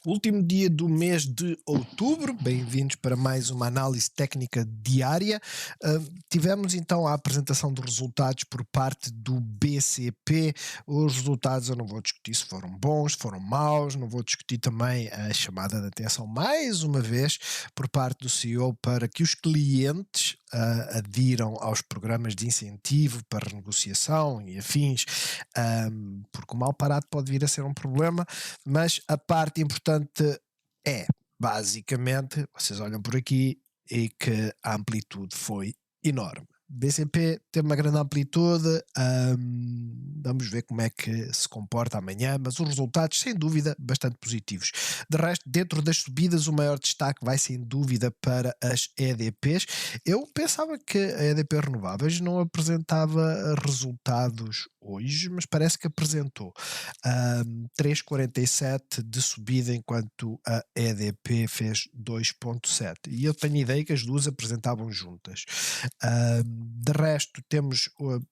Último dia do mês de outubro, bem-vindos para mais uma análise técnica diária. Tivemos então a apresentação de resultados por parte do BCP. Os resultados eu não vou discutir se foram bons, se foram maus, não vou discutir também a chamada de atenção mais uma vez por parte do CEO para que os clientes adiram aos programas de incentivo para renegociação e afins, porque o mal parado pode vir a ser um problema, mas a parte importante é, basicamente, vocês olham por aqui e que a amplitude foi enorme. BCP teve uma grande amplitude, vamos ver como é que se comporta amanhã, mas os resultados, sem dúvida, bastante positivos. De resto, dentro das subidas, o maior destaque vai sem dúvida para as EDPs. Eu pensava que a EDP Renováveis não apresentava resultados hoje, mas parece que apresentou. 3,47 de subida, enquanto a EDP fez 2,7. E eu tenho ideia que as duas apresentavam juntas. De resto, temos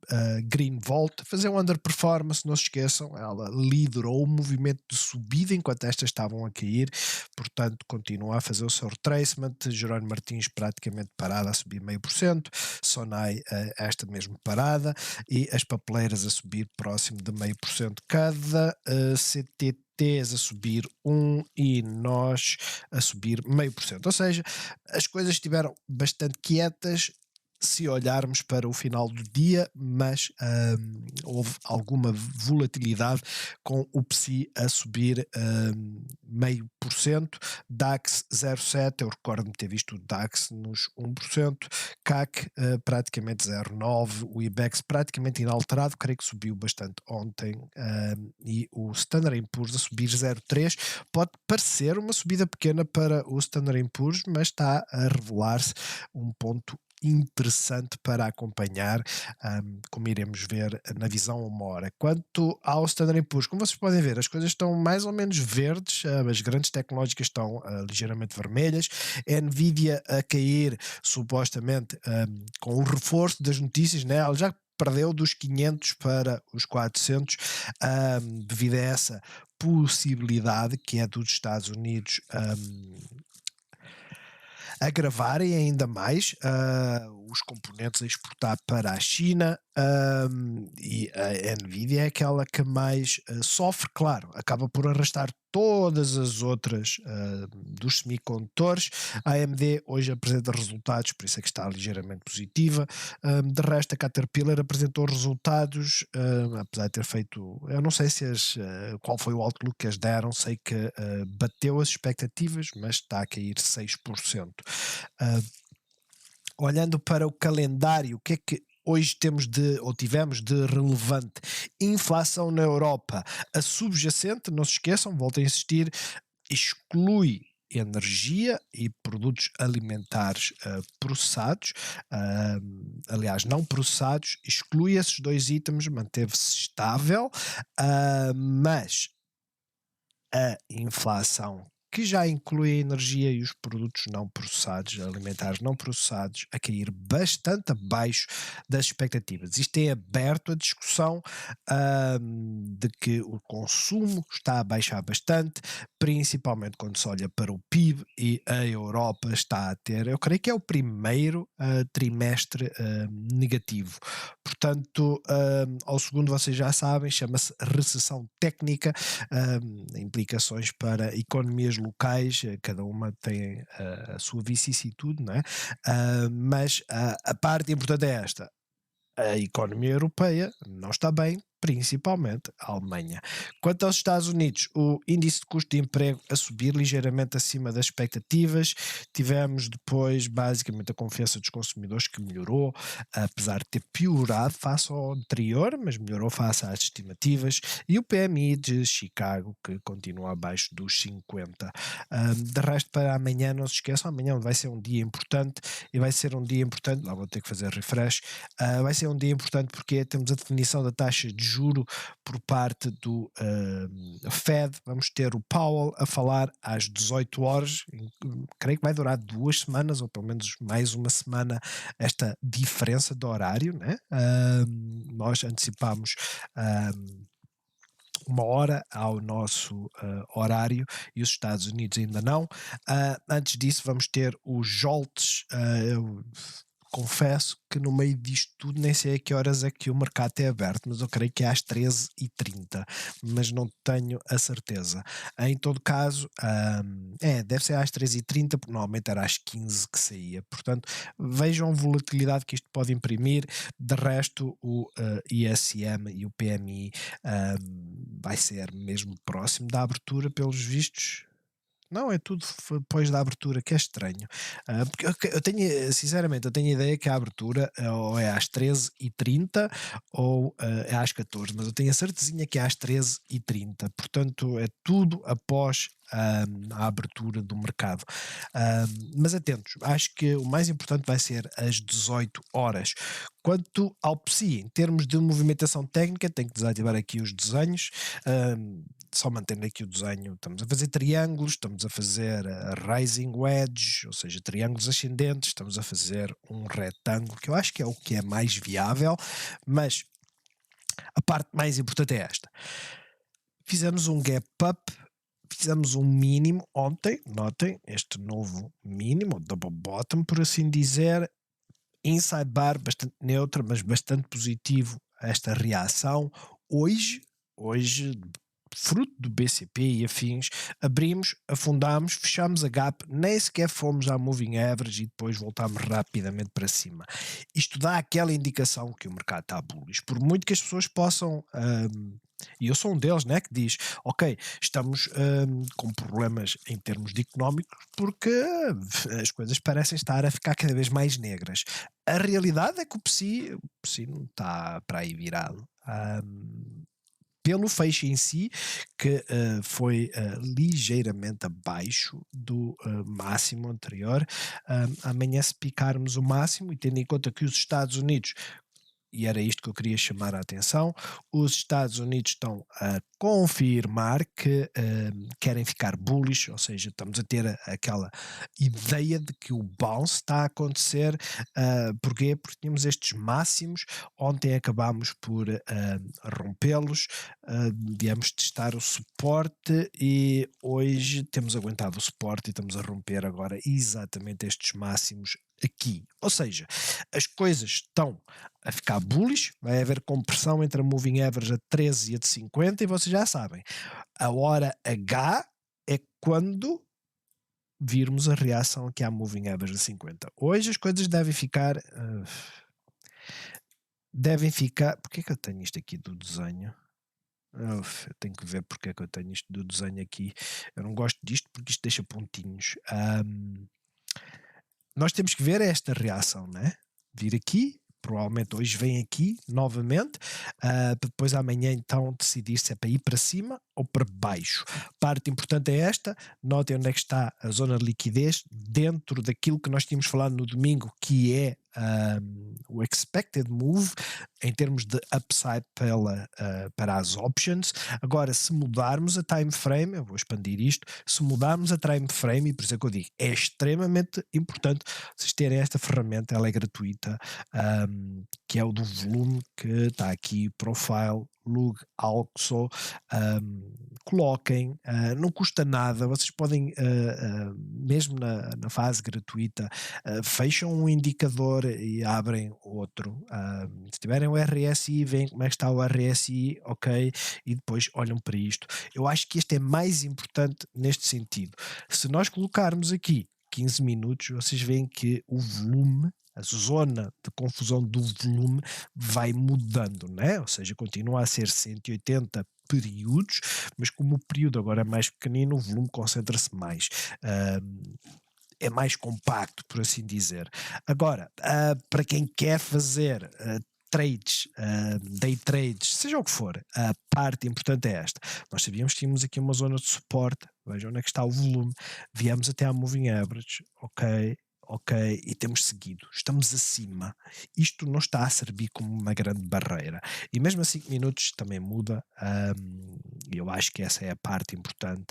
a Green Volt a fazer um underperformance, não se esqueçam, ela liderou o movimento de subida enquanto estas estavam a cair, portanto continua a fazer o seu retracement. Jerónimo Martins praticamente parada a subir 0,5%, Sonai esta mesma parada e as papeleiras a subir próximo de 0,5% cada, CTTs a subir 1 e nós a subir 0,5%. Ou seja, as coisas estiveram bastante quietas se olharmos para o final do dia, mas houve alguma volatilidade com o PSI a subir 0,5%, DAX 0,7%, eu recordo-me ter visto o DAX nos 1%, CAC praticamente 0,9%, o IBEX praticamente inalterado, creio que subiu bastante ontem, e o Standard Poor's a subir 0,3%, pode parecer uma subida pequena para o Standard Poor's, mas está a revelar-se um ponto interessante para acompanhar, como iremos ver na visão a uma hora. Quanto ao Standard Poor's, como vocês podem ver, as coisas estão mais ou menos verdes, as grandes tecnológicas estão ligeiramente vermelhas, a Nvidia a cair supostamente com o reforço das notícias, né? Ela já perdeu dos 500 para os 400, devido a essa possibilidade que é dos Estados Unidos agravarem ainda mais os componentes a exportar para a China, e a Nvidia é aquela que mais sofre, claro, acaba por arrastar todas as outras dos semicondutores. A AMD hoje apresenta resultados, por isso é que está ligeiramente positiva. De resto, a Caterpillar apresentou resultados, apesar de ter feito, eu não sei se qual foi o outlook que as deram, sei que bateu as expectativas, mas está a cair 6%. Olhando para o calendário, o que é que hoje tivemos de relevante? Inflação na Europa, a subjacente, não se esqueçam, volto a insistir, exclui energia e produtos alimentares processados, aliás, não processados, exclui esses dois itens, manteve-se estável, mas a inflação, que já inclui a energia e os produtos não processados, alimentares não processados, a cair bastante abaixo das expectativas. Isto tem aberto a discussão de que o consumo está a baixar bastante, principalmente quando se olha para o PIB, e a Europa está a ter, eu creio que é o primeiro trimestre negativo. Portanto, ao segundo, vocês já sabem, chama-se recessão técnica, implicações para economias locais, cada uma tem a sua vicissitude, não é? Mas a parte importante é esta: a economia europeia não está bem, principalmente a Alemanha. Quanto aos Estados Unidos, o índice de custo de emprego a subir ligeiramente acima das expectativas. Tivemos depois, basicamente, a confiança dos consumidores que melhorou, apesar de ter piorado face ao anterior, mas melhorou face às estimativas, e o PMI de Chicago, que continua abaixo dos 50. De resto, para amanhã, não se esqueçam, amanhã vai ser um dia importante, e vai ser um dia importante, lá vou ter que fazer refresh, vai ser um dia importante porque temos a definição da taxa de juro por parte do Fed. Vamos ter o Powell a falar às 18 horas, creio que vai durar 2 semanas, ou pelo menos mais uma semana, esta diferença de horário, né? Nós antecipamos uma hora ao nosso horário e os Estados Unidos ainda não. Antes disso, vamos ter os jolts. Eu confesso que no meio disto tudo nem sei a que horas é que o mercado é aberto, mas eu creio que é às 13h30, mas não tenho a certeza. Em todo caso, deve ser às 13h30, porque normalmente era às 15 que saía. Portanto, vejam a volatilidade que isto pode imprimir. De resto, o ISM e o PMI vai ser mesmo próximo da abertura, pelos vistos. Não, é tudo depois da abertura, que é estranho. Porque eu tenho, sinceramente, eu tenho a ideia que a abertura ou é às 13h30 ou é às 14, mas eu tenho a certezinha que é às 13h30. Portanto, é tudo após a abertura do mercado. Mas atentos, acho que o mais importante vai ser às 18 horas. Quanto ao PSI, em termos de movimentação técnica, tenho que desativar aqui os desenhos. Só mantendo aqui o desenho, estamos a fazer triângulos, estamos a fazer rising wedge, ou seja, triângulos ascendentes, estamos a fazer um retângulo, que eu acho que é o que é mais viável, mas a parte mais importante é esta. Fizemos um gap up, fizemos um mínimo ontem, notem, este novo mínimo, double bottom, por assim dizer, inside bar bastante neutro, mas bastante positivo esta reação. Hoje, fruto do BCP e afins, abrimos, afundámos, fechámos a gap, nem sequer fomos à moving average e depois voltámos rapidamente para cima. Isto dá aquela indicação que o mercado está bullish, por muito que as pessoas possam... e eu sou um deles, né, que diz, ok, estamos com problemas em termos de económicos porque as coisas parecem estar a ficar cada vez mais negras. A realidade é que o PSI não está para aí virado. Pelo fecho em si, que foi ligeiramente abaixo do máximo anterior. Amanhã, se picarmos o máximo, e tendo em conta que os Estados Unidos, e era isto que eu queria chamar a atenção, os Estados Unidos estão a confirmar que querem ficar bullish, ou seja, estamos a ter aquela ideia de que o bounce está a acontecer. Porquê? Porque tínhamos estes máximos, ontem acabámos por rompê-los, viemos testar o suporte e hoje temos aguentado o suporte e estamos a romper agora exatamente estes máximos aqui. Ou seja, as coisas estão a ficar bullish, vai haver compressão entre a moving average a 13 e a de 50 e vocês já sabem, a hora H é quando virmos a reação aqui à moving average a 50. Hoje as coisas devem ficar porque é que eu tenho isto aqui do desenho? Eu tenho que ver porque é que eu tenho isto do desenho aqui. Eu não gosto disto porque isto deixa pontinhos. Nós temos que ver esta reação, né? Vir aqui, provavelmente hoje vem aqui novamente, para depois amanhã então decidir se é para ir para cima ou para baixo. Parte importante é esta, notem onde é que está a zona de liquidez dentro daquilo que nós tínhamos falado no domingo, que é o expected move em termos de upside para as options. Agora, se mudarmos a time frame, eu vou expandir isto, se mudarmos a time frame, e por isso é que eu digo, é extremamente importante vocês terem esta ferramenta, ela é gratuita, que é o do volume, que está aqui, profile, lug, also, coloquem, não custa nada, vocês podem, mesmo na fase gratuita, fecham um indicador e abrem outro. Se tiverem o RSI, veem como é que está o RSI, ok, e depois olham para isto. Eu acho que este é mais importante neste sentido. Se nós colocarmos aqui 15 minutos, vocês veem que o volume, a zona de confusão do volume vai mudando, né? Ou seja, continua a ser 180 períodos, mas como o período agora é mais pequenino, o volume concentra-se mais. É mais compacto, por assim dizer. Agora, para quem quer fazer trades, day trades, seja o que for, a parte importante é esta. Nós sabíamos que tínhamos aqui uma zona de suporte, vejam onde é que está o volume, viemos até à moving average, ok, e temos seguido, estamos acima. Isto não está a servir como uma grande barreira. E mesmo a 5 minutos também muda, e eu acho que essa é a parte importante.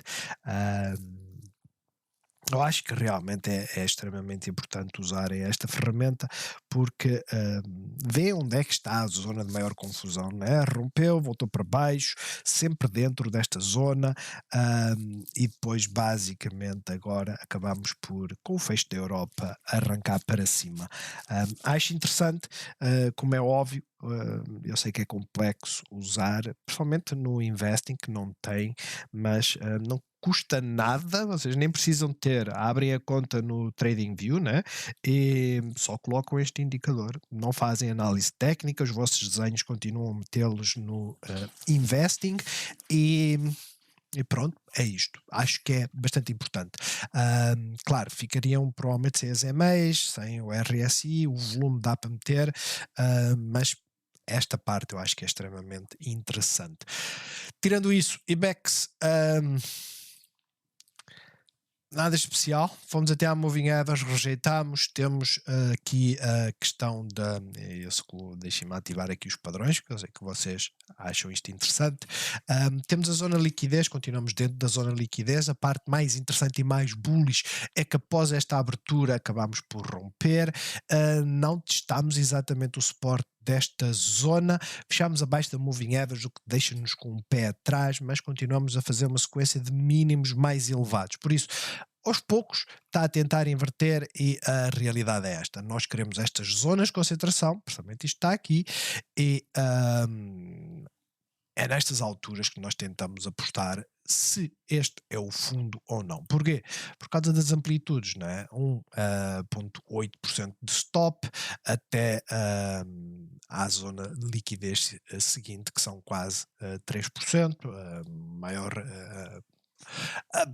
Eu acho que realmente é extremamente importante usarem esta ferramenta porque vê onde é que está a zona de maior confusão, né? Rompeu, voltou para baixo, sempre dentro desta zona, e depois basicamente agora acabamos por, com o fecho da Europa, arrancar para cima. Acho interessante, como é óbvio, eu sei que é complexo usar, principalmente no investing que não tem, mas não custa nada, vocês nem precisam ter, abrem a conta no TradingView, né? E só colocam este indicador, não fazem análise técnica, os vossos desenhos continuam a metê-los no investing e pronto, é isto. Acho que é bastante importante. Claro, ficariam provavelmente sem as EMEIs, sem o RSI, o volume dá para meter, mas esta parte eu acho que é extremamente interessante. Tirando isso, IBEX, nada especial, fomos até à Moving Average, rejeitámos, temos aqui a questão da, deixem-me ativar aqui os padrões, que eu sei que vocês acham isto interessante. Temos a zona de liquidez, continuamos dentro da zona de liquidez, a parte mais interessante e mais bullish é que após esta abertura acabamos por romper, não testámos exatamente o suporte desta zona, fechamos abaixo da Moving Average, o que deixa-nos com um pé atrás, mas continuamos a fazer uma sequência de mínimos mais elevados, por isso aos poucos está a tentar inverter e a realidade é esta. Nós queremos estas zonas de concentração, precisamente isto está aqui, e é nestas alturas que nós tentamos apostar se este é o fundo ou não. Porquê? Por causa das amplitudes, não é? 1,8% de stop até à zona de liquidez seguinte, que são quase 3%, maior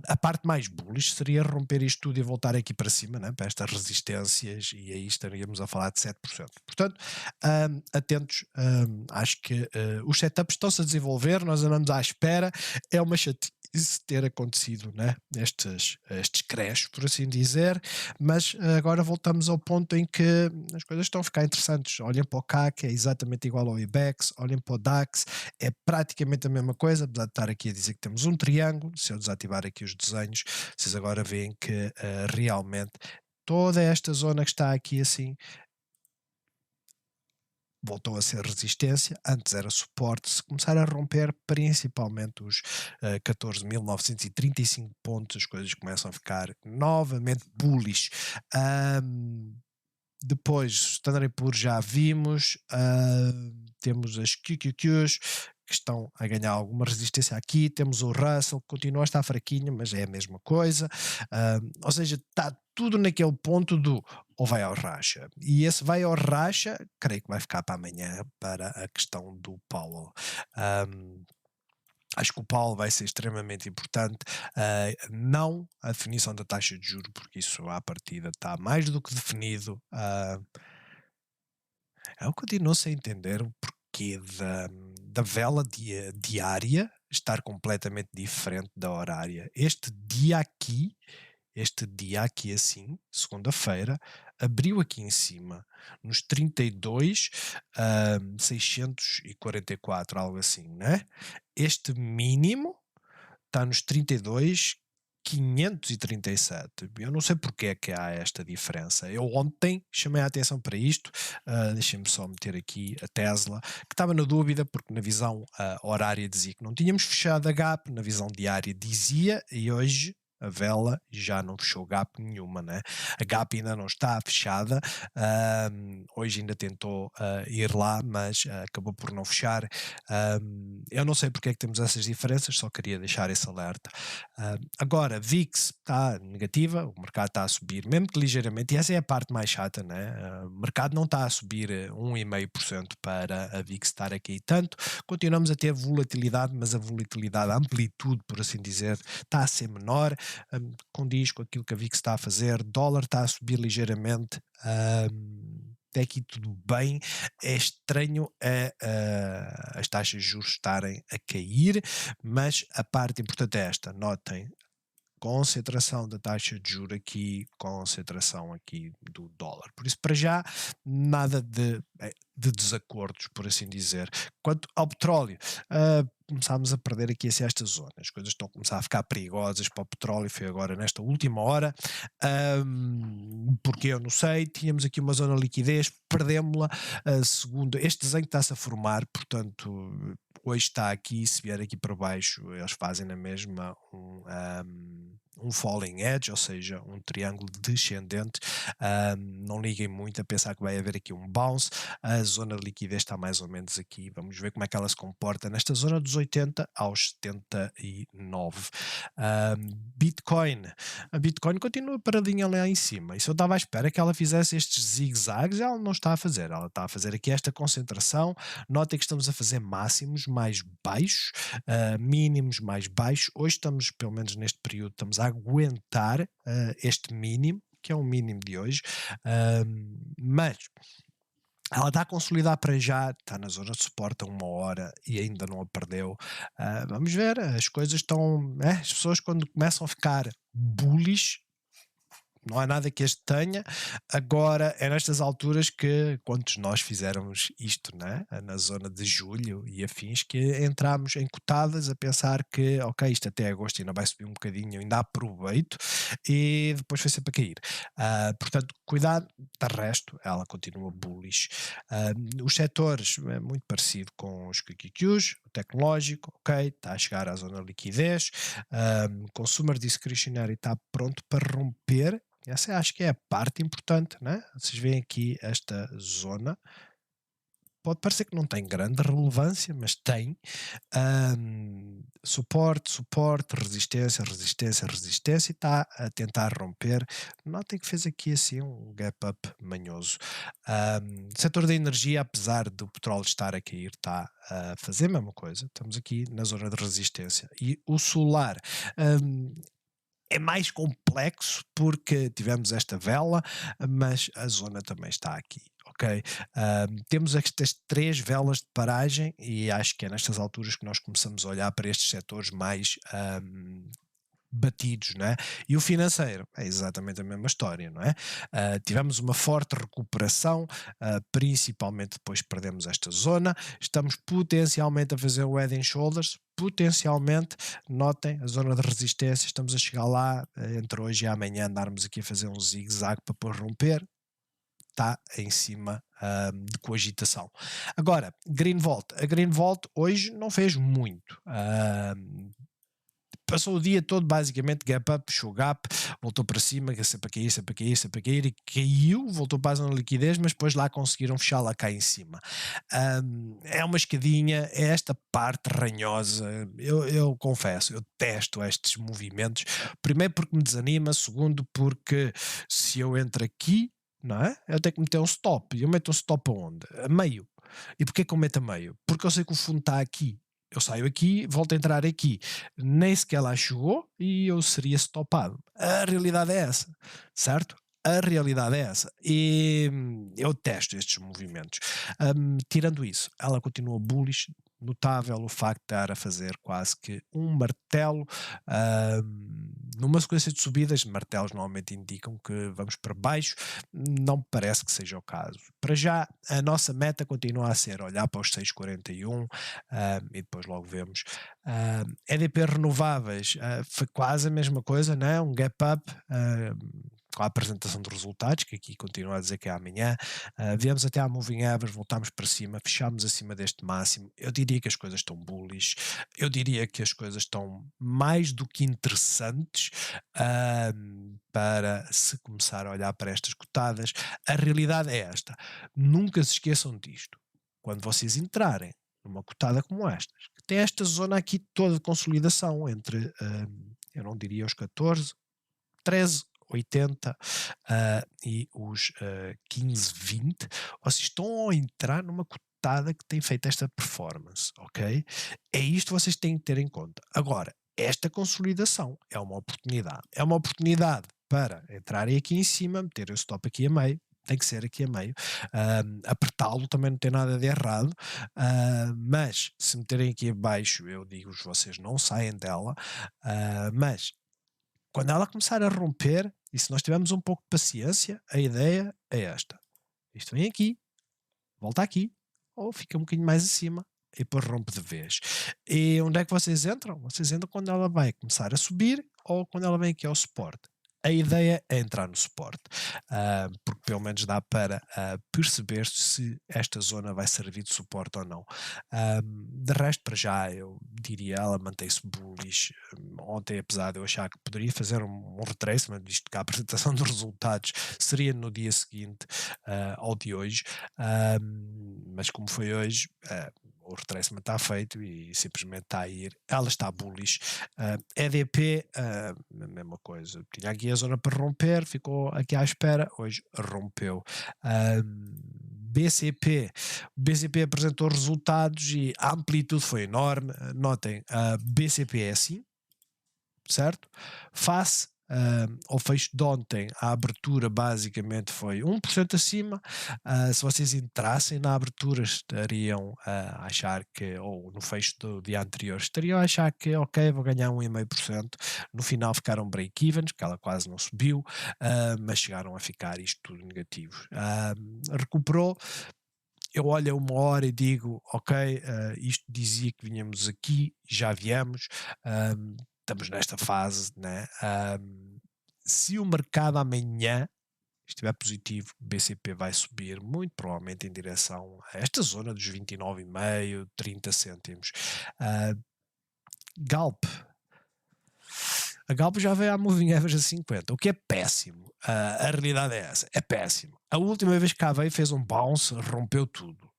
a parte mais bullish seria romper isto tudo e voltar aqui para cima, né, para estas resistências, e aí estaríamos a falar de 7%. Portanto, atentos, acho que os setups estão-se a desenvolver, nós andamos à espera, é uma chatice ter acontecido, né, estes crashes, por assim dizer, mas agora voltamos ao ponto em que as coisas estão a ficar interessantes. Olhem para o CAC, é exatamente igual ao IBEX, olhem para o DAX, é praticamente a mesma coisa, apesar de estar aqui a dizer que temos um triângulo. Se eu desativar aqui os desenhos, vocês agora veem que realmente toda esta zona que está aqui assim voltou a ser resistência, antes era suporte. Se começar a romper principalmente os 14.935 pontos, as coisas começam a ficar novamente bullish. Depois, Standard Poor's já vimos, temos as QQQs que estão a ganhar alguma resistência aqui, temos o Russell que continua a estar fraquinho, mas é a mesma coisa, ou seja, está tudo naquele ponto do ou vai ao racha, e esse vai ao racha, creio que vai ficar para amanhã para a questão do Powell. Acho que o Paulo vai ser extremamente importante, não a definição da taxa de juros, porque isso à partida está mais do que definido. Eu continuo sem entender o porquê da vela diária estar completamente diferente da horária. Este dia aqui assim, segunda-feira, abriu aqui em cima, nos 32, 644, algo assim, né? Este mínimo está nos 32, 537. Eu não sei porque é que há esta diferença. Eu ontem chamei a atenção para isto, deixem-me só meter aqui a Tesla, que estava na dúvida, porque na visão horária dizia que não tínhamos fechado a gap, na visão diária dizia, e hoje a vela já não fechou gap nenhuma, né? A gap ainda não está fechada, hoje ainda tentou ir lá, mas acabou por não fechar. Eu não sei porque é que temos essas diferenças, só queria deixar esse alerta. Agora, VIX está negativa, o mercado está a subir, mesmo que ligeiramente, e essa é a parte mais chata, né? O mercado não está a subir 1,5% para a VIX estar aqui tanto, continuamos a ter volatilidade, mas a volatilidade, a amplitude, por assim dizer, está a ser menor, condiz com aquilo que a VIX está a fazer, dólar está a subir ligeiramente, até aqui tudo bem. É estranho as taxas de juros estarem a cair, mas a parte importante é esta, notem, concentração da taxa de juro aqui, concentração aqui do dólar. Por isso, para já, nada de desacordos, por assim dizer. Quanto ao petróleo, começámos a perder aqui assim, esta zona. As coisas estão a começar a ficar perigosas para o petróleo, foi agora nesta última hora. Porque eu não sei, tínhamos aqui uma zona de liquidez, perdemos-la, segundo este desenho que está-se a formar, portanto, hoje está aqui, se vier aqui para baixo, eles fazem na mesma um falling edge, ou seja, um triângulo descendente. Não liguem muito a pensar que vai haver aqui um bounce. A zona de liquidez está mais ou menos aqui. Vamos ver como é que ela se comporta nesta zona dos 80 aos 79. Bitcoin. A Bitcoin continua paradinha lá em cima. E se eu estava à espera que ela fizesse estes zigue-zagues, ela não está a fazer. Ela está a fazer aqui esta concentração. Notem que estamos a fazer máximos mais baixos, mínimos mais baixos. Hoje estamos, pelo menos neste período, estamos a aguentar este mínimo, que é o mínimo de hoje, mas ela está a consolidar para já, está na zona de suporte a 1 hora e ainda não a perdeu. Vamos ver, as coisas estão. As pessoas, quando começam a ficar bullish, não há nada que este tenha. Agora é nestas alturas que quantos de nós fizéramos isto, né? Na zona de julho e afins, que entramos em cotadas a pensar que, ok, isto até agosto ainda vai subir um bocadinho, ainda aproveito, e depois foi sempre a cair. Portanto, cuidado, de resto, ela continua bullish. Os setores é muito parecido com os QQQs, o tecnológico, ok, está a chegar à zona de liquidez, consumer discretionary está pronto para romper. Essa acho que é a parte importante, né? Vocês veem aqui esta zona. Pode parecer que não tem grande relevância, mas tem. Suporte, suporte, resistência, resistência, resistência, e está a tentar romper. Notem que fez aqui assim um gap up manhoso. Setor da energia, apesar do petróleo estar a cair, está a fazer a mesma coisa. Estamos aqui na zona de resistência. E o solar, é mais complexo porque tivemos esta vela, mas a zona também está aqui. Ok, temos estas 3 velas de paragem e acho que é nestas alturas que nós começamos a olhar para estes setores mais batidos, não é? E o financeiro é exatamente a mesma história, não é? Tivemos uma forte recuperação, principalmente depois que perdemos esta zona, estamos potencialmente a fazer o head and shoulders, potencialmente, notem a zona de resistência, estamos a chegar lá, entre hoje e amanhã andarmos aqui a fazer um zigue-zague para depois romper, está em cima de coagitação. Agora, Green Volt. A Green Volt hoje não fez muito. Passou o dia todo basicamente gap up, puxou gap, voltou para cima, sempre a cair, sempre a cair, sempre a cair, e caiu, voltou para a zona de liquidez, mas depois lá conseguiram fechar lá cá em cima. É uma escadinha, é esta parte ranhosa, eu confesso, eu detesto estes movimentos, primeiro porque me desanima, segundo porque se eu entro aqui, não é? Eu tenho que meter um stop, e eu meto um stop aonde? A meio. E porquê que eu meto a meio? Porque eu sei que o fundo está aqui. Eu saio aqui, volto a entrar aqui. Nem sequer lá chegou e eu seria stopado. A realidade é essa, certo? A realidade é essa. E eu testo estes movimentos. Tirando isso, ela continua bullish. Notável o facto de estar a fazer quase que um martelo numa sequência de subidas. Martelos normalmente indicam que vamos para baixo, não me parece que seja o caso. Para já, a nossa meta continua a ser olhar para os 6,41 e depois logo vemos. EDP renováveis, foi quase a mesma coisa, né? Um gap up, com a apresentação de resultados, que aqui continua a dizer que é amanhã. Viemos até à Moving Average, voltámos para cima, fechámos acima deste máximo. Eu diria que as coisas estão bullish, eu diria que as coisas estão mais do que interessantes para se começar a olhar para estas cotadas. A realidade é esta, nunca se esqueçam disto. Quando vocês entrarem numa cotada como estas, que tem esta zona aqui toda de consolidação entre, eu não diria os 14, 13, 80 e os 15, 20, vocês estão a entrar numa cotada que tem feito esta performance, ok? É isto que vocês têm que ter em conta. Agora, esta consolidação é uma oportunidade para entrarem aqui em cima, meterem o stop aqui a meio, tem que ser aqui a meio, apertá-lo também não tem nada de errado, mas se meterem aqui abaixo, eu digo-vos, vocês não saem dela, mas Quando ela começar a romper, e se nós tivermos um pouco de paciência, a ideia é esta: isto vem aqui, volta aqui, ou fica um bocadinho mais acima e depois rompe de vez. E onde é que vocês entram? Vocês entram quando ela vai começar a subir ou quando ela vem aqui ao suporte. A ideia é entrar no suporte, porque pelo menos dá para perceber se esta zona vai servir de suporte ou não. De resto, para já, eu diria ela mantém-se bullish. Ontem, apesar de eu achar que poderia fazer um retracement, visto que a apresentação dos resultados seria no dia seguinte ao de hoje, mas como foi hoje, o retracement está feito e simplesmente está a ir. Ela está bullish. EDP, a mesma coisa. Tinha aqui a zona para romper, ficou aqui à espera, hoje rompeu. BCP. O BCP apresentou resultados e a amplitude foi enorme. Notem, a BCP é assim, certo? Face ao fecho de ontem, a abertura basicamente foi 1% acima. Se vocês entrassem na abertura, estariam a achar que, ou no fecho do dia anterior, estariam a achar que, ok, vou ganhar 1,5%. No final ficaram break-evens, porque ela quase não subiu, mas chegaram a ficar isto tudo negativo. Recuperou. Eu olho a uma hora e digo, ok, isto dizia que vinhamos aqui, já viemos, estamos nesta fase, né? Se o mercado amanhã estiver positivo, o BCP vai subir muito provavelmente em direção a esta zona dos 29,5, 30 cêntimos. Galp. A Galp já veio à moving average a 50, o que é péssimo. A realidade é essa, é péssimo. A última vez que cá veio fez um bounce, rompeu tudo.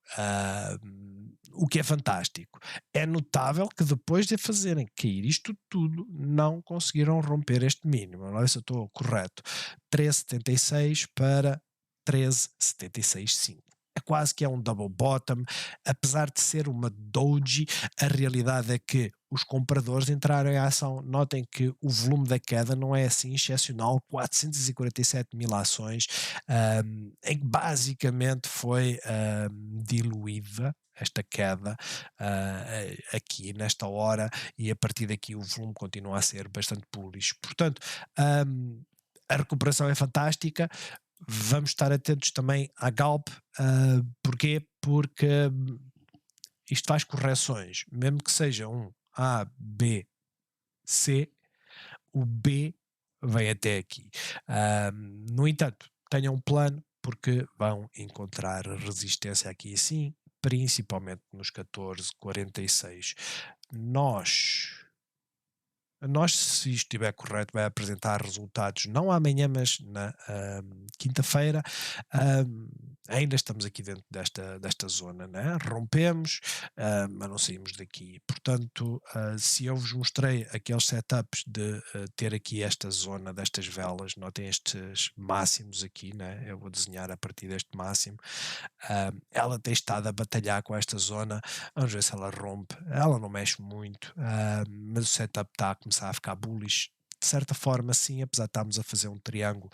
O que é fantástico. É notável que depois de fazerem cair isto tudo, não conseguiram romper este mínimo. Não sei se eu estou correto. 13,76 para 13,76,5. É quase que é um double bottom. Apesar de ser uma doji, a realidade é que os compradores entraram em ação. Notem que o volume da queda não é assim excepcional, 447 mil ações, em que basicamente foi diluída esta queda aqui nesta hora, e a partir daqui o volume continua a ser bastante bullish. Portanto, a recuperação é fantástica. Vamos estar atentos também à Galp. Porquê? Porque isto faz correções, mesmo que seja um A, B, C, o B vem até aqui. No entanto, tenham um plano, porque vão encontrar resistência aqui assim, principalmente nos 14,46. Nós, se isto estiver correto, vai apresentar resultados não amanhã, mas na quinta-feira. Ainda estamos aqui dentro desta zona, né? Rompemos, mas não saímos daqui. Portanto, se eu vos mostrei aqueles setups de ter aqui esta zona destas velas, notem estes máximos aqui, né? Eu vou desenhar a partir deste máximo. Ela tem estado a batalhar com esta zona. Vamos ver se ela rompe. Ela não mexe muito, mas o setup está a começar a ficar bullish. De certa forma, sim, apesar de estarmos a fazer um triângulo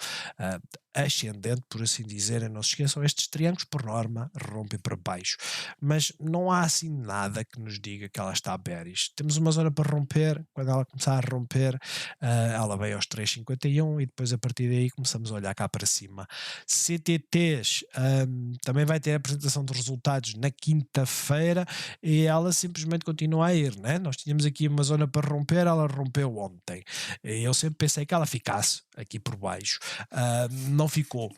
ascendente, por assim dizer. Não se esqueçam, estes triângulos, por norma, rompem para baixo. Mas não há assim nada que nos diga que ela está bearish. Temos uma zona para romper. Quando ela começar a romper, ela vem aos 3,51 e depois a partir daí começamos a olhar cá para cima. CTTs, também vai ter a apresentação de resultados na quinta-feira e ela simplesmente continua a ir, né? Nós tínhamos aqui uma zona para romper, ela rompeu ontem. Eu sempre pensei que ela ficasse aqui por baixo. Não ficou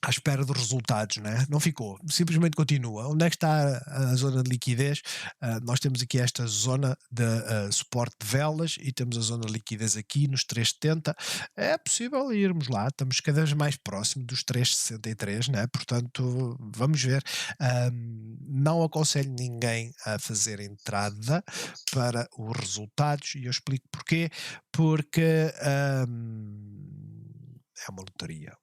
à espera dos resultados, né? Não ficou, simplesmente continua. Onde é que está a zona de liquidez? Nós temos aqui esta zona de suporte de velas e temos a zona de liquidez aqui nos 3,70. É possível irmos lá, estamos cada vez mais próximo dos 3,63, né? Portanto, vamos ver. Não aconselho ninguém a fazer entrada para os resultados e eu explico porquê. Porque é uma lotaria.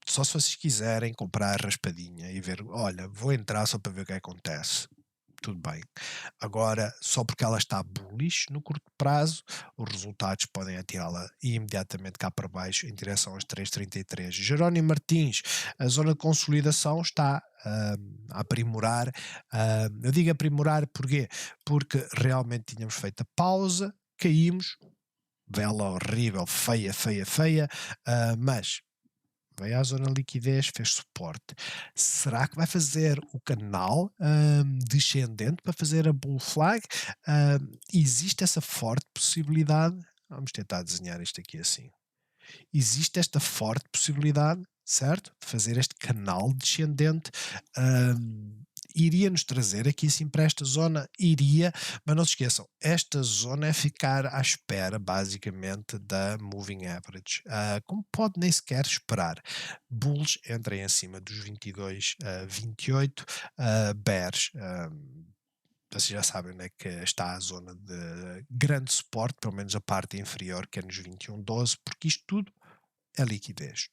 Só se vocês quiserem comprar a raspadinha e ver, olha, vou entrar só para ver o que acontece. Tudo bem. Agora, só porque ela está bullish no curto prazo, os resultados podem atirá-la imediatamente cá para baixo em direção aos 3,33. Jerónimo Martins, a zona de consolidação está a aprimorar. Eu digo aprimorar porquê? Porque realmente tínhamos feito a pausa, caímos, vela horrível, feia, feia, feia, mas veio à zona de liquidez, fez suporte. Será que vai fazer o canal descendente para fazer a bull flag? Existe essa forte possibilidade. Vamos tentar desenhar isto aqui assim. Existe esta forte possibilidade, certo? De fazer este canal descendente. Iria nos trazer aqui assim para esta zona, iria, mas não se esqueçam, esta zona é ficar à espera basicamente da moving average. Como pode nem sequer esperar, bulls entrem acima dos 22, 28, bears, vocês já sabem, né, que está a zona de grande suporte, pelo menos a parte inferior, que é nos 21,12, porque isto tudo é liquidez.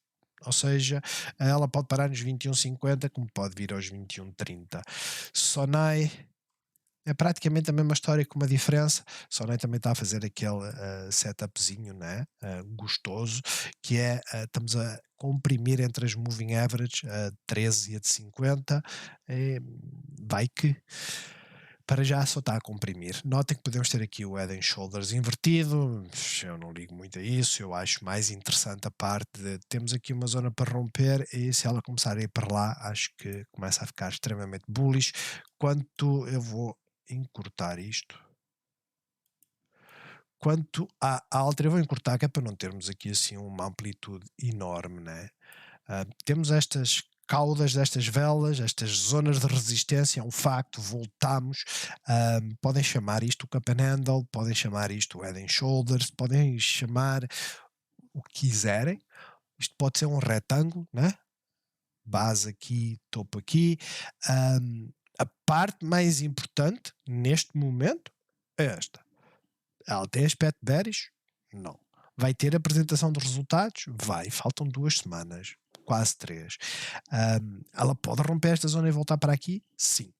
Ou seja, ela pode parar nos 21,50, como pode vir aos 21,30. Sonai é praticamente a mesma história, com uma diferença. Sonai também está a fazer aquele setupzinho, né? Gostoso, que é estamos a comprimir entre as moving average, a 13 e a de 50. Vai que para já só está a comprimir. Notem que podemos ter aqui o Head and Shoulders invertido, eu não ligo muito a isso, eu acho mais interessante a parte de temos aqui uma zona para romper e se ela começar a ir para lá, acho que começa a ficar extremamente bullish. Quanto eu vou encurtar isto, quanto à alta, eu vou encurtar que é para não termos aqui assim uma amplitude enorme, né? Temos estas caudas destas velas, estas zonas de resistência, é um facto, voltamos. Podem chamar isto o cup and handle, podem chamar isto o head and shoulders, podem chamar o que quiserem. Isto pode ser um retângulo, né? Base aqui, topo aqui. A parte mais importante neste momento é esta. Ela tem aspecto bearish? Não. Vai ter apresentação de resultados? Vai. Faltam 2 semanas. Quase 3. Ela pode romper esta zona e voltar para aqui? Sim.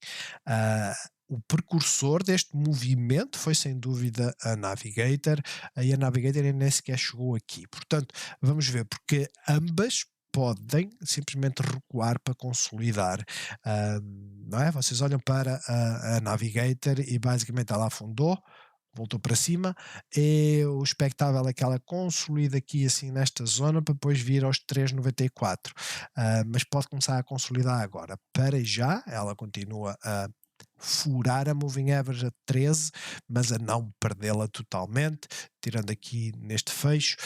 O precursor deste movimento foi sem dúvida a Navigator, e a Navigator nem sequer chegou aqui. Portanto, vamos ver, porque ambas podem simplesmente recuar para consolidar. Não é? Vocês olham para a Navigator e basicamente ela afundou, voltou para cima, e o expectável é que ela consolide aqui assim nesta zona para depois vir aos 3,94, mas pode começar a consolidar agora. Para já ela continua a furar a moving average a 13, mas a não perdê-la totalmente, tirando aqui neste fecho.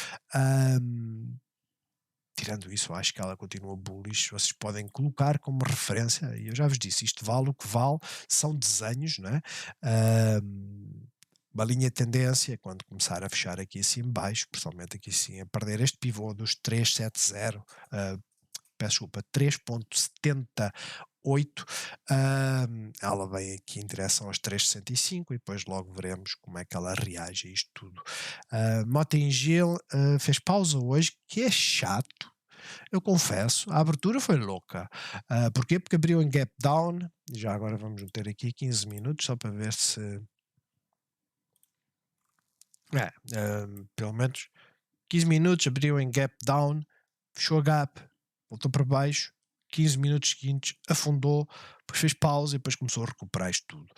Tirando isso, acho que ela continua bullish. Vocês podem colocar como referência, e eu já vos disse, isto vale o que vale, são desenhos, não é? Uma linha de tendência, quando começar a fechar aqui assim baixo, principalmente aqui assim, a perder este pivô dos 370, peço desculpa, 3,78, ela vem aqui em direção aos 3,65 e depois logo veremos como é que ela reage a isto tudo. Motengil fez pausa hoje, que é chato. Eu confesso, a abertura foi louca. Porquê? Porque abriu em gap down. Já agora vamos meter aqui 15 minutos só para ver se pelo menos 15 minutos, abriu em gap down, fechou a gap, voltou para baixo, 15 minutos seguintes, afundou, depois fez pausa e depois começou a recuperar isto tudo.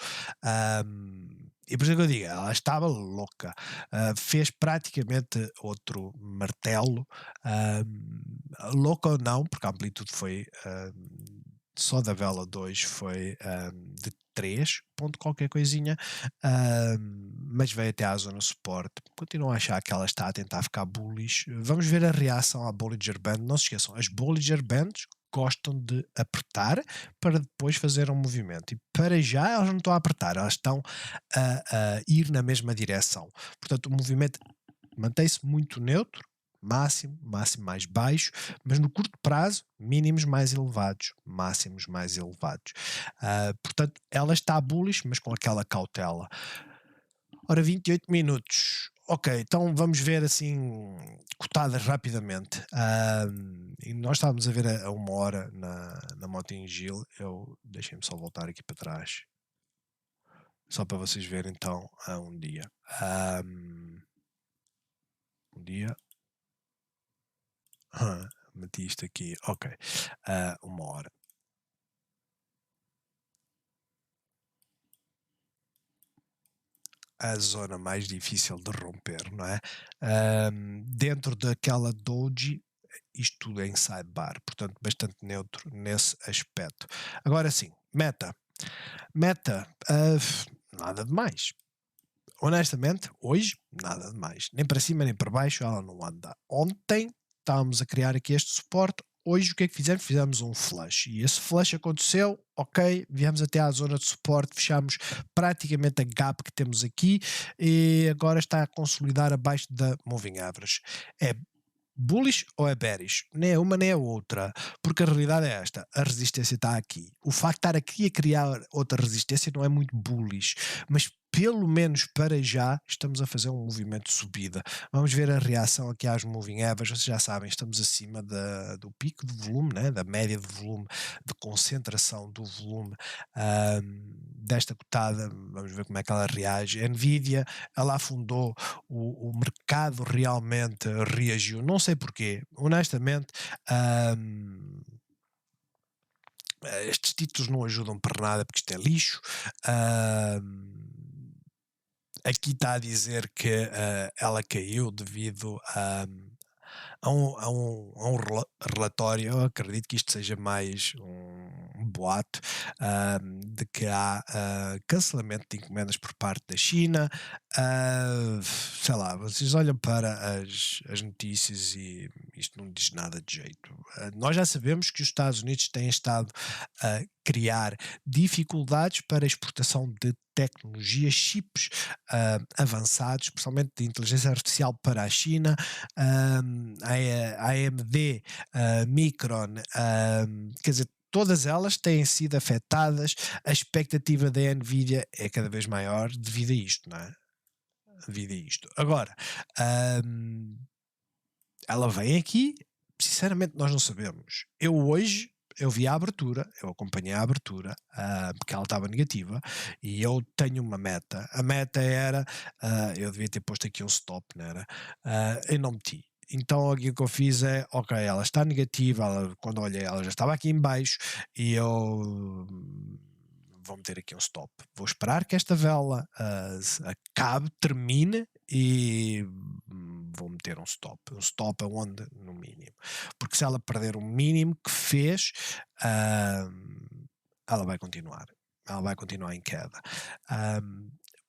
E por isso é que eu digo, ela estava louca. Fez praticamente outro martelo, louca ou não, porque a amplitude foi só da vela 2 foi de 3 ponto qualquer coisinha, mas veio até à zona suporte. Continuo a achar que ela está a tentar ficar bullish. Vamos ver a reação à Bollinger Band. Não se esqueçam, as Bollinger Bands gostam de apertar para depois fazer um movimento, e para já elas não estão a apertar, elas estão a ir na mesma direção. Portanto, o movimento mantém-se muito neutro, máximo mais baixo, mas no curto prazo, mínimos mais elevados, máximos mais elevados. Portanto, ela está bullish, mas com aquela cautela. Ora, 28 minutos. Ok, então vamos ver assim, cotadas rapidamente. E nós estávamos a ver a 1 hora na Motengil. Deixem-me só voltar aqui para trás, só para vocês verem então a um dia. Um dia. Meti isto aqui, ok. 1 hora. a zona mais difícil de romper, não é? Dentro daquela doji, isto tudo é em sidebar, portanto bastante neutro nesse aspecto. Agora sim, meta. Meta, nada de mais. Honestamente, hoje, nada de mais. Nem para cima nem para baixo ela não anda. Ontem estávamos a criar aqui este suporte. Hoje o que é que fizemos? Fizemos um flush. E esse flush aconteceu, ok, viemos até à zona de suporte, fechamos praticamente a gap que temos aqui e agora está a consolidar abaixo da moving average. É bullish ou é bearish? Nem é uma nem é outra, porque a realidade é esta: a resistência está aqui. O facto de estar aqui a criar outra resistência não é muito bullish, mas pelo menos para já estamos a fazer um movimento de subida. Vamos ver a reação aqui às moving averages. Vocês já sabem, estamos acima do pico de volume, né? Da média de volume, de concentração do volume desta cotada. Vamos ver como é que ela reage. A Nvidia, ela afundou, o mercado realmente reagiu, não sei porquê, honestamente. hum, Estes títulos não ajudam para nada porque isto é lixo. Hum, Aqui está a dizer que ela caiu devido a um relatório. Eu acredito que isto seja mais um boato, de que há cancelamento de encomendas por parte da China. Sei lá, vocês olham para as notícias e isto não diz nada de jeito. Nós já sabemos que os Estados Unidos têm estado a criar dificuldades para a exportação de tecnologia, chips avançados, especialmente de inteligência artificial para a China. A AMD, a Micron, quer dizer, todas elas têm sido afetadas. A expectativa da Nvidia é cada vez maior devido a isto, não é? Devido a isto. Agora, hum, ela vem aqui, sinceramente nós não sabemos. Eu vi a abertura, eu acompanhei a abertura, porque ela estava negativa, e eu tenho uma meta. A meta era, eu devia ter posto aqui um stop, não era? Eu não meti. Então aqui o que eu fiz é, ok, ela está negativa, quando olhei ela já estava aqui em baixo, e eu vou meter aqui um stop. Vou esperar que esta vela acabe, termine, e vou meter um stop. Um stop aonde? No mínimo. Porque se ela perder o mínimo que fez, ah, ela vai continuar. Ela vai continuar em queda.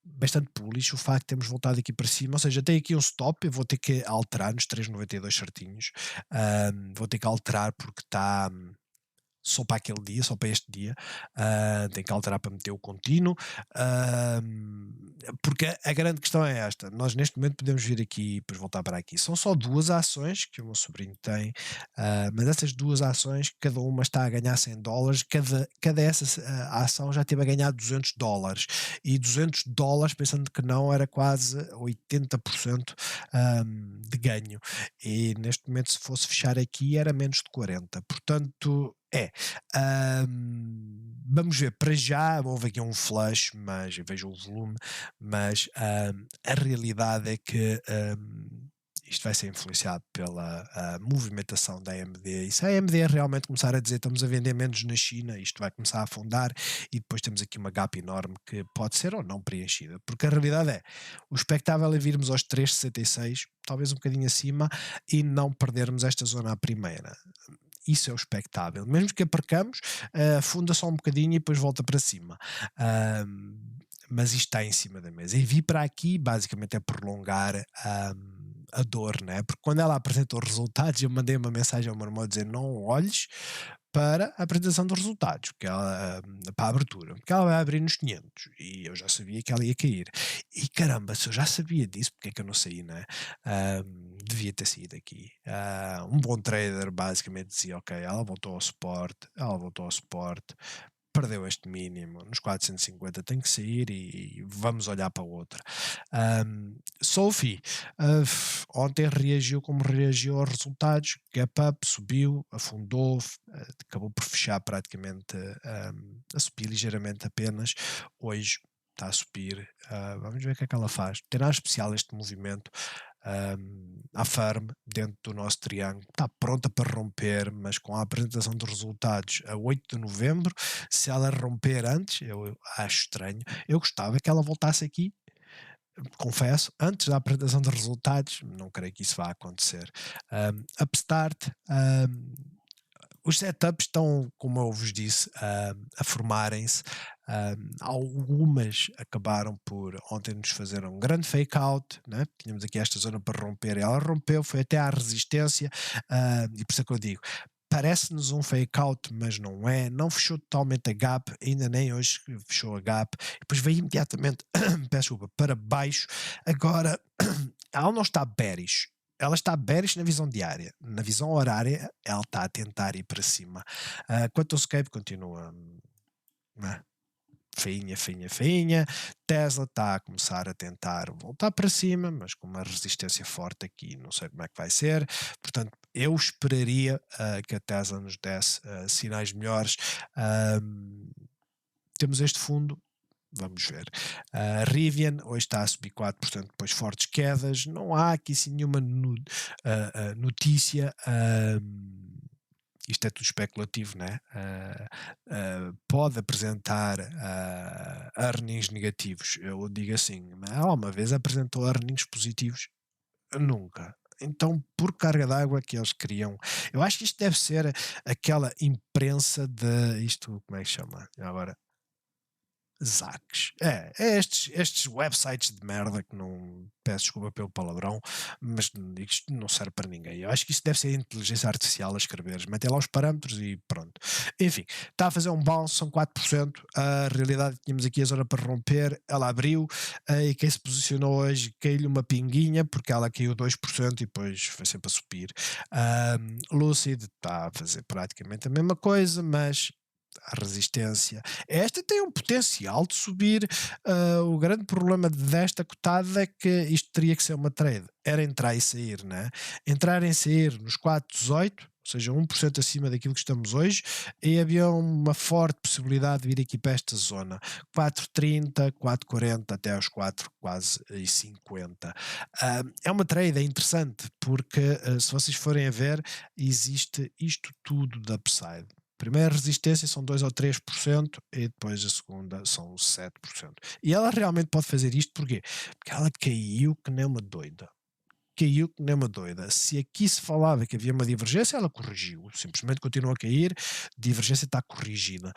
Bastante bullish o facto de termos voltado aqui para cima, ou seja, tem aqui um stop, eu vou ter que alterar nos 3,92 certinhos. Vou ter que alterar porque está só para aquele dia, só para este dia. Tem que alterar para meter o contínuo. Porque a grande questão é esta: nós neste momento podemos vir aqui e depois voltar para aqui. São só duas ações que o meu sobrinho tem, mas essas duas ações, cada uma está a ganhar $100. Cada essa ação já teve a ganhar $200, e $200, pensando que não, era quase 80% de ganho, e neste momento, se fosse fechar aqui, era menos de 40. Portanto, vamos ver. Para já houve aqui um flush, mas eu vejo o volume, mas a realidade é que isto vai ser influenciado pela movimentação da AMD. E se a AMD realmente começar a dizer estamos a vender menos na China, isto vai começar a afundar, e depois temos aqui uma gap enorme que pode ser ou não preenchida. Porque a realidade é, o expectável é virmos aos 3,66, talvez um bocadinho acima, e não perdermos esta zona à primeira. Isso é o expectável. Mesmo que a percamos, afunda só um bocadinho e depois volta para cima. Mas isto está em cima da mesa. E vir para aqui, basicamente, é prolongar a dor, né? Porque quando ela apresentou os resultados, eu mandei uma mensagem ao meu irmão a dizer: não olhes para a apresentação dos resultados, porque ela, para a abertura, porque ela vai abrir nos 500, e eu já sabia que ela ia cair. E caramba, se eu já sabia disso, porque é que eu não saí, né? Devia ter saído aqui. Um bom trader basicamente dizia: ok, ela voltou ao suporte, perdeu este mínimo nos 450, tem que sair, e vamos olhar para outra. Sophie, ontem reagiu como reagiu aos resultados: gap up, subiu, afundou, acabou por fechar praticamente a subir ligeiramente apenas. Hoje está a subir. Vamos ver o que é que ela faz. Terá especial este movimento. A firm dentro do nosso triângulo está pronta para romper, mas com a apresentação dos resultados a 8 de novembro, se ela romper antes, eu acho estranho. Eu gostava que ela voltasse aqui, confesso, antes da apresentação de resultados, não creio que isso vá acontecer. Upstart, os setups estão, como eu vos disse, a formarem-se. Algumas acabaram por ontem nos fazer um grande fake out, né? Tínhamos aqui esta zona para romper, e ela rompeu, foi até à resistência, e por isso é que eu digo, parece-nos um fake out, mas não é, não fechou totalmente a gap, ainda nem hoje fechou a gap, depois veio imediatamente, peço desculpa, para baixo. Agora, ela não está bearish, ela está bearish na visão diária. Na visão horária, ela está a tentar ir para cima. Quanto ao Scape, continua, né, feinha, feinha, feinha. Tesla está a começar a tentar voltar para cima, mas com uma resistência forte aqui, não sei como é que vai ser. Portanto, eu esperaria que a Tesla nos desse sinais melhores. Temos este fundo. Vamos ver. Rivian hoje está a subir 4%, depois fortes quedas. Não há aqui assim nenhuma notícia. Isto é tudo especulativo, né? Pode apresentar earnings negativos. Eu digo assim, ela uma vez apresentou earnings positivos? Nunca. Então, por carga d'água que eles criam, eu acho que isto deve ser aquela imprensa de isto, como é que chama? Agora, Zaques. É estes websites de merda que não. Peço desculpa pelo palavrão, mas isto não serve para ninguém. Eu acho que isso deve ser inteligência artificial a escrever. Metem lá os parâmetros e pronto. Enfim, está a fazer um bounce, são 4%. A realidade, tínhamos aqui a zona para romper, ela abriu, e quem se posicionou hoje caiu-lhe uma pinguinha, porque ela caiu 2% e depois foi sempre a subir. Lucid está a fazer praticamente a mesma coisa, mas a resistência. Esta tem um potencial de subir. O grande problema desta cotada é que isto teria que ser uma trade. Era entrar e sair, né? Entrar e sair nos 4,18, ou seja, 1% acima daquilo que estamos hoje, e havia uma forte possibilidade de vir aqui para esta zona. 4,30, 4,40 até aos 4, quase e 50. É uma trade, é interessante, porque se vocês forem a ver, existe isto tudo da upside. Primeira resistência são 2 ou 3% e depois a segunda são 7%. E ela realmente pode fazer isto porquê? Porque ela caiu que nem uma doida. Caiu que nem uma doida. Se aqui se falava que havia uma divergência, ela corrigiu. Simplesmente continua a cair, divergência está corrigida.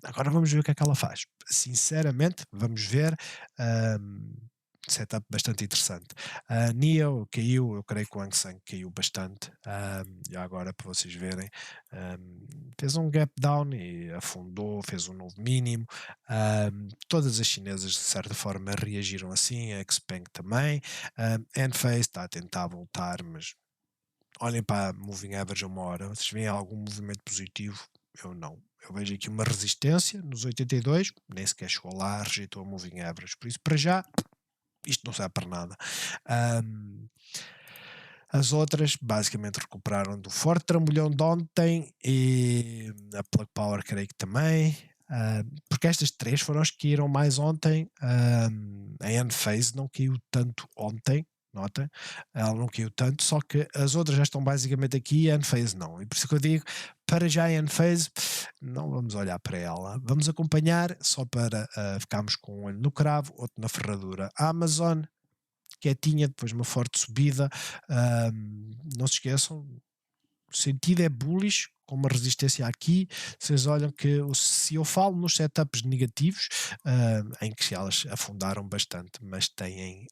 Agora vamos ver o que é que ela faz. Sinceramente, vamos ver. Setup bastante interessante. NIO caiu, eu creio que o Hang Seng caiu bastante. E agora, para vocês verem, fez um gap down e afundou, fez um novo mínimo. Todas as chinesas, de certa forma, reagiram assim, a Xpeng também. Enphase está a tentar voltar, mas olhem para a Moving Average a uma hora. Vocês veem algum movimento positivo? Eu não. Eu vejo aqui uma resistência nos 82, nem sequer chegou lá, rejeitou a Moving Average. Por isso, para já, isto não serve para nada. As outras basicamente recuperaram do forte trambolhão de ontem e a Plug Power creio que também. Porque estas três foram as que caíram mais ontem. A Enphase não caiu tanto ontem, nota, ela não caiu tanto, só que as outras já estão basicamente aqui e a Enphase não. E por isso que eu digo, para já a Enphase, não vamos olhar para ela. Vamos acompanhar só para ficarmos com um olho no cravo, outro na ferradura. A Amazon, quietinha, depois uma forte subida. Não se esqueçam, o sentido é bullish, com uma resistência aqui. Vocês olham que se eu falo nos setups negativos, em que elas afundaram bastante, mas têm.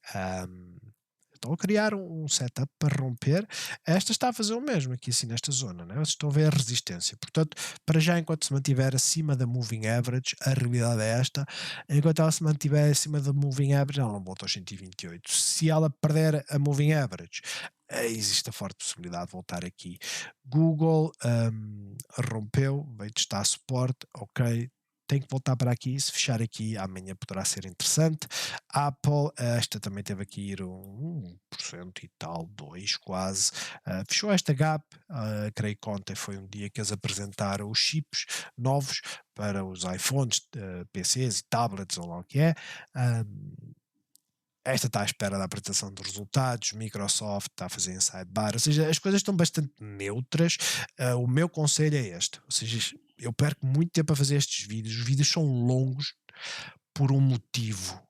Estão a criar um setup para romper. Esta está a fazer o mesmo aqui assim nesta zona, né? Vocês estão a ver a resistência. Portanto, para já, enquanto se mantiver acima da moving average, a realidade é esta. Enquanto ela se mantiver acima da moving average, ela não volta aos 128. Se ela perder a moving average, existe a forte possibilidade de voltar aqui. Google rompeu, veio testar suporte, ok. Tem que voltar para aqui, se fechar aqui amanhã poderá ser interessante. Apple, esta também teve aqui ir 1% e tal, 2 quase. Fechou esta gap, creio que ontem foi um dia que eles apresentaram os chips novos para os iPhones, PCs e tablets, ou lá o que é. Esta está à espera da apresentação dos resultados, Microsoft está a fazer em sidebar, ou seja, as coisas estão bastante neutras. O meu conselho é este, ou seja, eu perco muito tempo a fazer estes vídeos, os vídeos são longos por um motivo.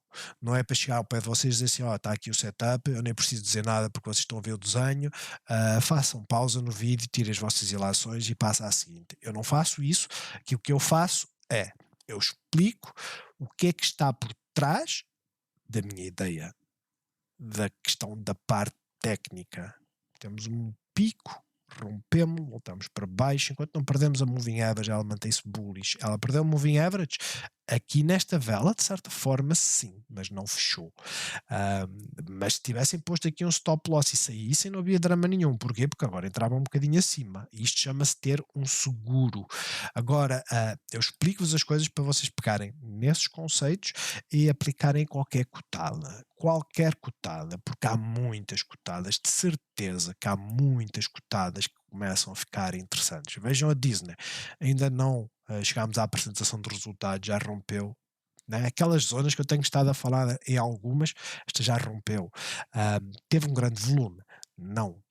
Não é para chegar ao pé de vocês e dizer assim, ó, está aqui o setup, eu nem preciso dizer nada porque vocês estão a ver o desenho, façam pausa no vídeo, tirem as vossas ilações e passa à seguinte. Eu não faço isso, que o que eu faço é, eu explico o que é que está por trás da minha ideia, da questão da parte técnica. Temos um pico, rompemos, voltamos para baixo, enquanto não perdemos a moving average, ela mantém-se bullish. Ela perdeu a moving average aqui nesta vela, de certa forma, sim, mas não fechou. Mas se tivessem posto aqui um stop loss e saíssem, não havia drama nenhum. Porquê? Porque agora entrava um bocadinho acima. Isto chama-se ter um seguro. Agora, eu explico-vos as coisas para vocês pegarem nesses conceitos e aplicarem em qualquer cotada. Qualquer cotada, porque há muitas cotadas, de certeza que há muitas cotadas que começam a ficar interessantes. Vejam a Disney, ainda não chegámos à apresentação de resultados, já rompeu, né? Aquelas zonas que eu tenho estado a falar em algumas, esta já rompeu. Teve um grande volume? Não.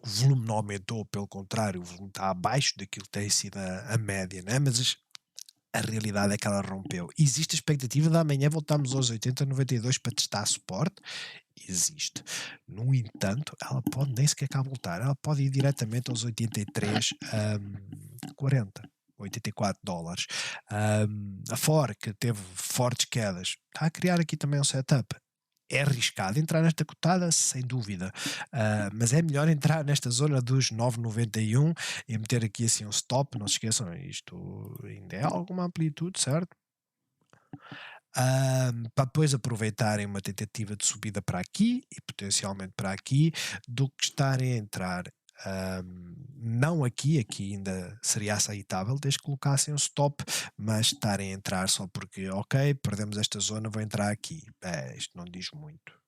O volume não aumentou, pelo contrário, o volume está abaixo daquilo que tem sido a média, né? Mas a realidade é que ela rompeu. Existe a expectativa de amanhã voltarmos aos 80,92 para testar suporte? Existe. No entanto, ela pode nem sequer cá voltar. Ela pode ir diretamente aos 83,40. $84. A Ford, que teve fortes quedas, está a criar aqui também um setup. É arriscado entrar nesta cotada, sem dúvida, mas é melhor entrar nesta zona dos 9,91 e meter aqui assim um stop. Não se esqueçam, isto ainda é alguma amplitude, certo? Para depois aproveitarem uma tentativa de subida para aqui e potencialmente para aqui, do que estarem a entrar não aqui ainda seria aceitável desde que colocassem um stop, mas estarem a entrar só porque, ok, perdemos esta zona, vou entrar aqui. Isto não diz muito.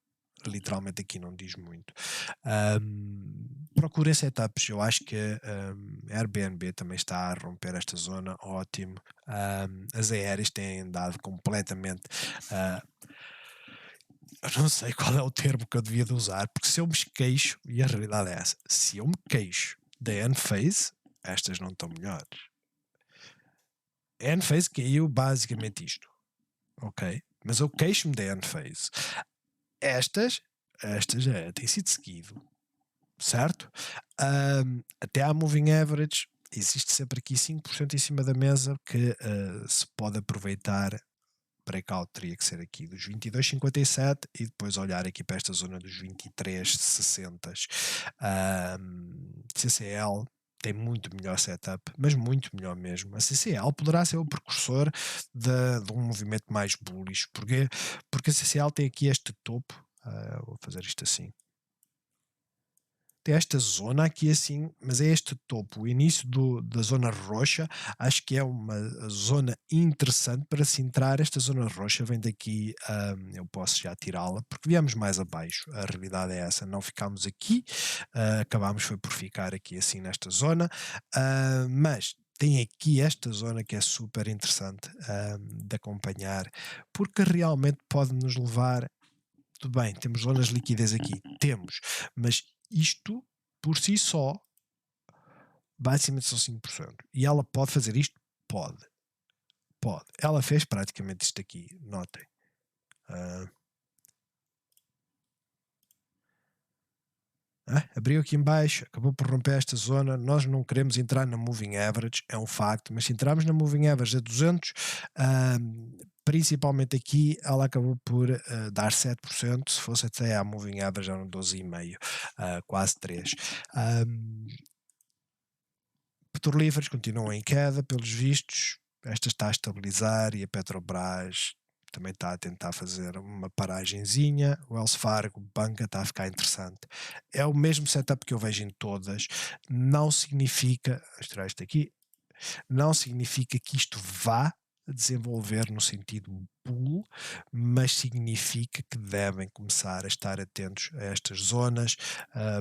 Literalmente aqui não diz muito. Procurem setups. Eu acho que Airbnb também está a romper esta zona. Ótimo. As aéreas têm dado completamente. Eu não sei qual é o termo que eu devia de usar, porque se eu me queixo, e a realidade é essa, se eu me queixo da Enphase, estas não estão melhores. A Enphase caiu basicamente isto, ok? Mas eu queixo-me da Enphase. Estas já têm sido seguido, certo? Até à moving average existe sempre aqui 5% em cima da mesa que se pode aproveitar. Breakout teria que ser aqui dos 22,57 e depois olhar aqui para esta zona dos 23,60. CCL tem muito melhor setup, mas muito melhor mesmo. A CCL poderá ser o precursor de um movimento mais bullish. Porquê? Porque a CCL tem aqui este topo. Vou fazer isto assim. Tem esta zona aqui assim, mas é este topo, o início da zona roxa. Acho que é uma zona interessante para se entrar. Esta zona roxa vem daqui, eu posso já tirá-la, porque viemos mais abaixo. A realidade é essa, não ficámos aqui, acabámos foi por ficar aqui assim nesta zona, mas tem aqui esta zona que é super interessante de acompanhar, porque realmente pode nos levar. Tudo bem, temos zonas de liquidez aqui, temos, mas isto por si só basicamente são 5%. E ela pode fazer isto? Pode. Ela fez praticamente isto aqui, notem. Abriu aqui em baixo, acabou por romper esta zona. Nós não queremos entrar na moving average, é um facto, mas se entrarmos na moving average a 200, principalmente aqui, ela acabou por dar 7%. Se fosse até à moving average eram 12,5%, quase 3%. Petrolíferos continuam em queda, pelos vistos. Esta está a estabilizar e a Petrobras também está a tentar fazer uma paragenzinha. O Wells Fargo, banca, está a ficar interessante. É o mesmo setup que eu vejo em todas. Não significa, vou tirar isto aqui, não significa que isto vá desenvolver no sentido bull, mas significa que devem começar a estar atentos a estas zonas.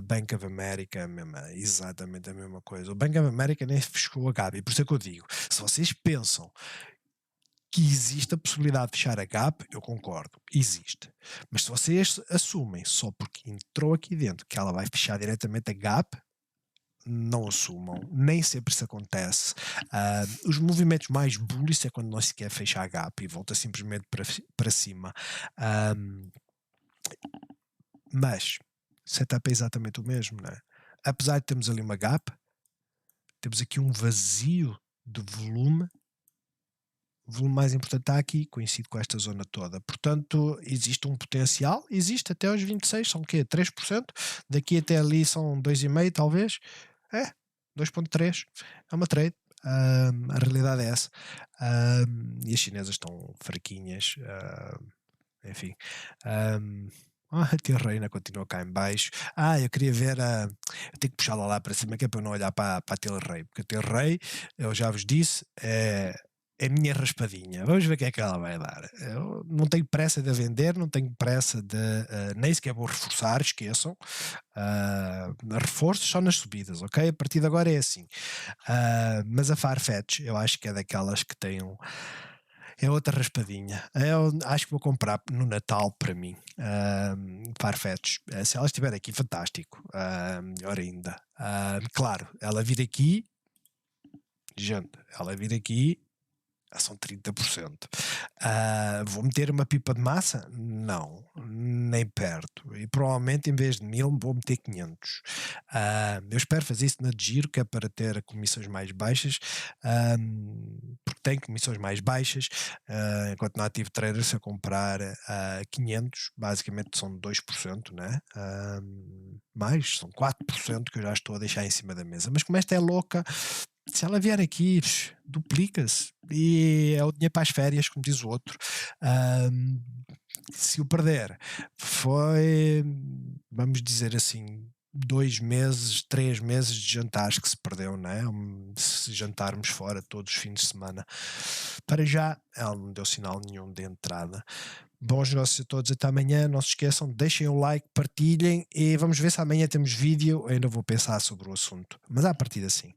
Bank of America, exatamente a mesma coisa. O Bank of America nem fechou a gap, e por isso é que eu digo, se vocês pensam que existe a possibilidade de fechar a gap, eu concordo, existe. Mas se vocês assumem só porque entrou aqui dentro que ela vai fechar diretamente a gap, não assumam, nem sempre isso acontece. Os movimentos mais bullish é quando não se quer fechar a gap e volta simplesmente para cima. Ahm, mas setup é exatamente o mesmo, né? Apesar de termos ali uma gap, temos aqui um vazio de volume. O volume mais importante está aqui, coincide com esta zona toda. Portanto, existe um potencial, existe até aos 26, são o quê? 3%? Daqui até ali são 2,5 talvez? É, 2,3. É uma trade. A realidade é essa. E as chinesas estão fraquinhas. Enfim. A Tia Reina continua cá em baixo. Eu queria ver eu tenho que puxá-la lá para cima, que é para eu não olhar para a Tia Rei, porque a Tia Rei, eu já vos disse, é a minha raspadinha. Vamos ver o que é que ela vai dar. Eu não tenho pressa de a vender, não tenho pressa de. Nem sequer vou reforçar, esqueçam. Reforços só nas subidas, ok? A partir de agora é assim. Mas a Farfetch, eu acho que é daquelas que têm é outra raspadinha. Eu acho que vou comprar no Natal para mim. Farfetch. Se ela estiver aqui, fantástico. Melhor ainda. Claro, ela vir aqui, gente, ela vir aqui, são 30%. Vou meter uma pipa de massa? Não, nem perto. E provavelmente em vez de 1000 vou meter 500. Eu espero fazer isso na de giro, que é para ter comissões mais baixas, porque tem comissões mais baixas, enquanto na Active Trader se eu comprar 500, basicamente são 2%, né? Mais, são 4% que eu já estou a deixar em cima da mesa. Mas como esta é louca, se ela vier aqui, duplica-se e é o dinheiro para as férias, como diz o outro. Se o perder, foi, vamos dizer assim, 2 meses, 3 meses de jantares que se perdeu, né? Se jantarmos fora todos os fins de semana. Para já, ela não deu sinal nenhum de entrada. Bons negócios a todos, até amanhã. Não se esqueçam, deixem o like, partilhem e vamos ver se amanhã temos vídeo. Eu ainda vou pensar sobre o assunto, mas a partir assim.